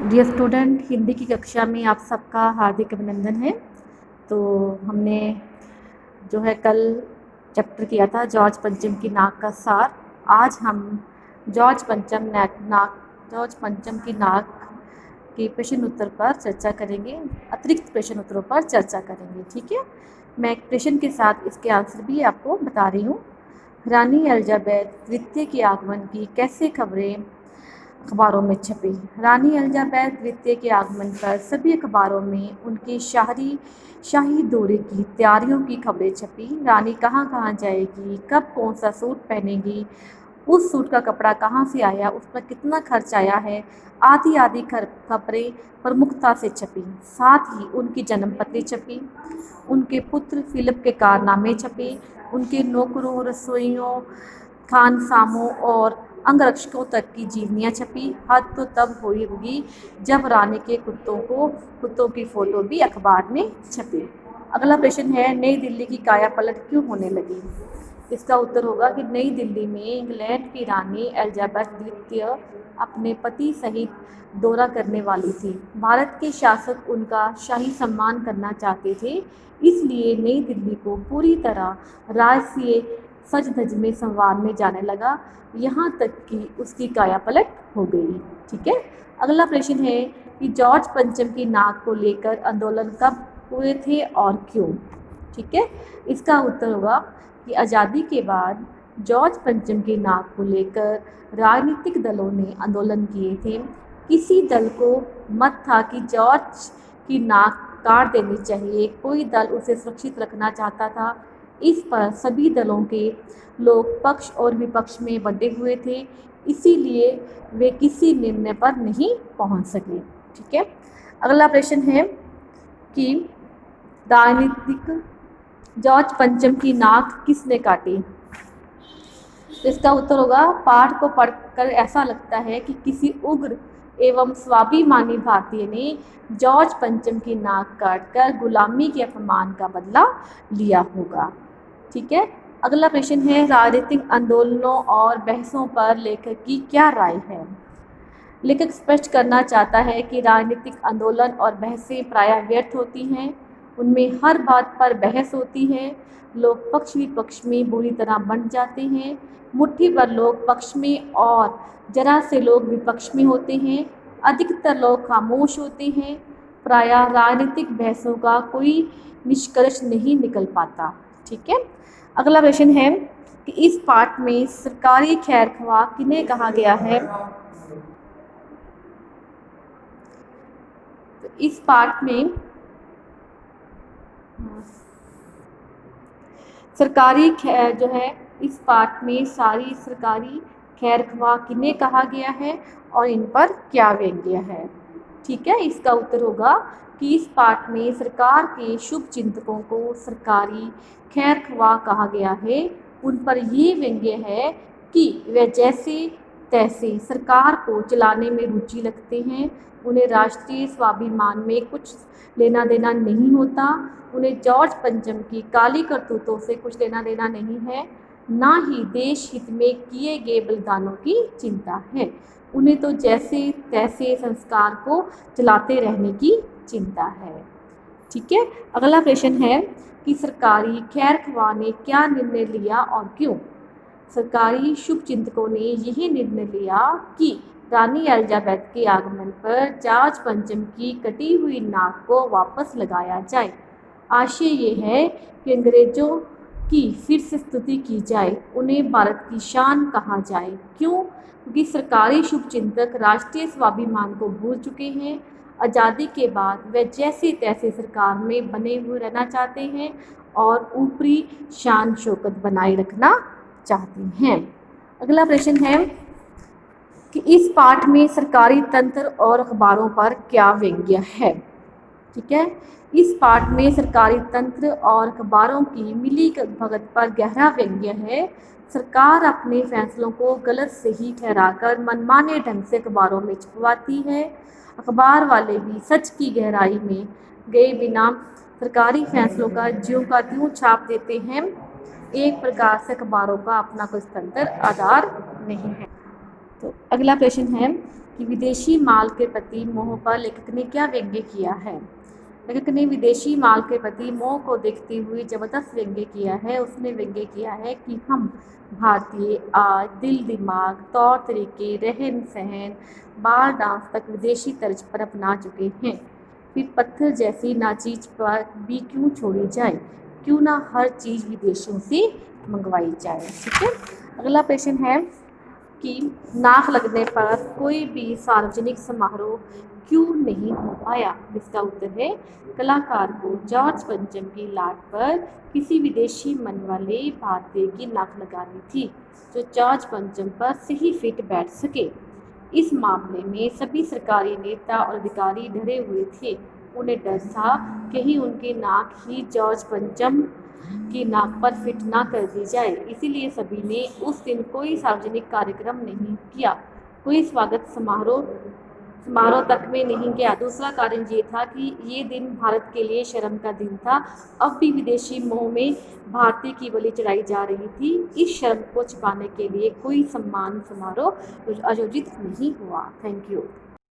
Dear student, Hindi की कक्षा में आप सबका हार्दिक अभिनंदन है। तो हमने जो है कल चैप्टर किया था जॉर्ज पंचम की नाक का सार। आज हम जॉर्ज पंचम की नाक के प्रश्न उत्तर पर चर्चा करेंगे, अतिरिक्त प्रश्न उत्तरों पर चर्चा करेंगे। ठीक है, मैं एक प्रश्न के साथ इसके आंसर भी आपको बता रही हूँ। रानी एलिजाबेथ द्वितीय के आगमन की कैसे खबरें अखबारों में छपी। रानी एलिजाबेथ द्वितीय के आगमन पर सभी अखबारों में उनके शाही दौरे की तैयारियों की खबरें छपी। रानी कहाँ कहाँ जाएगी, कब कौन सा सूट पहनेगी, उस सूट का कपड़ा कहाँ से आया, उस पर कितना खर्च आया है, आदि आदि खबरें प्रमुखता से छपी। साथ ही उनकी जन्मपत्री छपी, उनके पुत्र फिलिप के कारनामे छपे, उनके नौकरों, रसोइयों, खानसामों और अंगरक्षकों तक की जीवनियाँ छपी। हद तो तब हुई होगी जब रानी के कुत्तों की फोटो भी अखबार में छपी। अगला प्रश्न है, नई दिल्ली की काया पलट क्यों होने लगी। इसका उत्तर होगा कि नई दिल्ली में इंग्लैंड की रानी एलिजाबेथ द्वितीय अपने पति सहित दौरा करने वाली थी। भारत के शासक उनका शाही सम्मान करना चाहते थे, इसलिए नई दिल्ली को पूरी तरह राजकीय सज धज में संवारने जाने लगा, यहाँ तक कि उसकी काया पलट हो गई। ठीक है, अगला प्रश्न है कि जॉर्ज पंचम की नाक को लेकर आंदोलन कब हुए थे और क्यों। ठीक है, इसका उत्तर होगा कि आज़ादी के बाद जॉर्ज पंचम की नाक को लेकर राजनीतिक दलों ने आंदोलन किए थे। किसी दल को मत था कि जॉर्ज की नाक काट देनी चाहिए, कोई दल उसे सुरक्षित रखना चाहता था। इस पर सभी दलों के लोग पक्ष और विपक्ष में बंटे हुए थे, इसीलिए वे किसी निर्णय पर नहीं पहुंच सके। ठीक है, अगला प्रश्न है कि राजनीतिक जॉर्ज पंचम की नाक किसने काटी। इसका उत्तर होगा, पाठ को पढ़कर ऐसा लगता है कि किसी उग्र एवं स्वाभिमानी भारतीय ने जॉर्ज पंचम की नाक काटकर गुलामी के अपमान का बदला लिया होगा। ठीक है, अगला प्रश्न है, राजनीतिक आंदोलनों और बहसों पर लेखक की क्या राय है। लेखक स्पष्ट करना चाहता है कि राजनीतिक आंदोलन और बहसें प्रायः व्यर्थ होती हैं, उनमें हर बात पर बहस होती है, लोग पक्ष विपक्ष में बुरी तरह बंट जाते हैं, मुट्ठी भर लोग पक्ष में और जरा से लोग विपक्ष में होते हैं, अधिकतर लोग खामोश होते हैं, प्रायः राजनीतिक बहसों का कोई निष्कर्ष नहीं निकल पाता। ठीक है, अगला प्रश्न है कि इस पाठ में सरकारी खैरख्वाह किन्हें कहा गया है। तो इस पाठ में सरकारी जो है, इस पाठ में सारी सरकारी खैरख्वाह किन्हें कहा गया है और इन पर क्या व्यंग्य है। ठीक है, इसका उत्तर होगा कि इस पाठ में सरकार के शुभ चिंतकों को सरकारी खैरख्वाह कहा गया है। उन पर ये व्यंग्य है कि वे जैसे तैसे सरकार को चलाने में रुचि रखते हैं, उन्हें राष्ट्रीय स्वाभिमान में कुछ लेना देना नहीं होता, उन्हें जॉर्ज पंचम की काली करतूतों से कुछ लेना देना नहीं है, ना ही देश हित में किए गए बलिदानों की चिंता है, उन्हें तो जैसे तैसे संस्कार को चलाते रहने की चिंता है। ठीक है, अगला प्रश्न है कि सरकारी खैरख्वाह ने क्या निर्णय लिया और क्यों। सरकारी शुभचिंतकों ने यही निर्णय लिया कि रानी एलिजाबेथ के आगमन पर जॉर्ज पंचम की कटी हुई नाक को वापस लगाया जाए। आशय ये है कि अंग्रेजों की फिर से स्तुति की जाए, उन्हें भारत की शान कहा जाए। क्यों? क्योंकि सरकारी शुभचिंतक राष्ट्रीय स्वाभिमान को भूल चुके हैं। आज़ादी के बाद वे जैसे तैसे सरकार में बने हुए रहना चाहते हैं और ऊपरी शान शौकत बनाए रखना चाहते हैं। अगला प्रश्न है कि इस पाठ में सरकारी तंत्र और अखबारों पर क्या व्यंग्य है। ठीक है, इस पाठ में सरकारी तंत्र और अखबारों की मिली भगत पर गहरा व्यंग्य है। सरकार अपने फैसलों को गलत सही ठहराकर मनमाने ढंग से अखबारों में छपवाती है। अखबार वाले भी सच की गहराई में गए बिना सरकारी फैसलों का ज्यों का त्यों छाप देते हैं। एक प्रकार से अखबारों का अपना कोई स्वतंत्र आधार नहीं है। तो अगला प्रश्न है कि विदेशी माल के प्रति मोह पर लेखक ने क्या व्यंग्य किया है। लेखक ने विदेशी माल के प्रति मोह को देखते हुए जबरदस्त व्यंग्य किया है। उसने व्यंग्य किया है कि हम भारतीय आज दिल दिमाग, तौर तरीके, रहन सहन, बाल डांस तक विदेशी तर्ज पर अपना चुके हैं। फिर पत्थर जैसी नाचीज पर भी क्यों छोड़ी जाए, क्यों ना हर चीज़ विदेशों से मंगवाई जाए। ठीक है, अगला प्रश्न है कि नाक लगने पर कोई भी सार्वजनिक समारोह क्यों नहीं हो पाया। इसका उत्तर है कलाकार को जॉर्ज पंचम की लाट पर किसी विदेशी मन वाले भारतीय की नाक लगानी थी जो जॉर्ज पंचम पर सही फिट बैठ सके। इस मामले में सभी सरकारी नेता और अधिकारी डरे हुए थे। उन्हें डर था कहीं उनकी नाक ही जॉर्ज पंचम की नाक पर फिट ना कर दी जाए। इसीलिए सभी ने उस दिन कोई सार्वजनिक कार्यक्रम नहीं किया, कोई स्वागत समारोह तक में नहीं गया। दूसरा कारण ये था कि ये दिन भारत के लिए शर्म का दिन था। अब भी विदेशी मोह में भारतीय की बलि चढ़ाई जा रही थी। इस शर्म को छिपाने के लिए कोई सम्मान समारोह आयोजित नहीं हुआ। Thank you.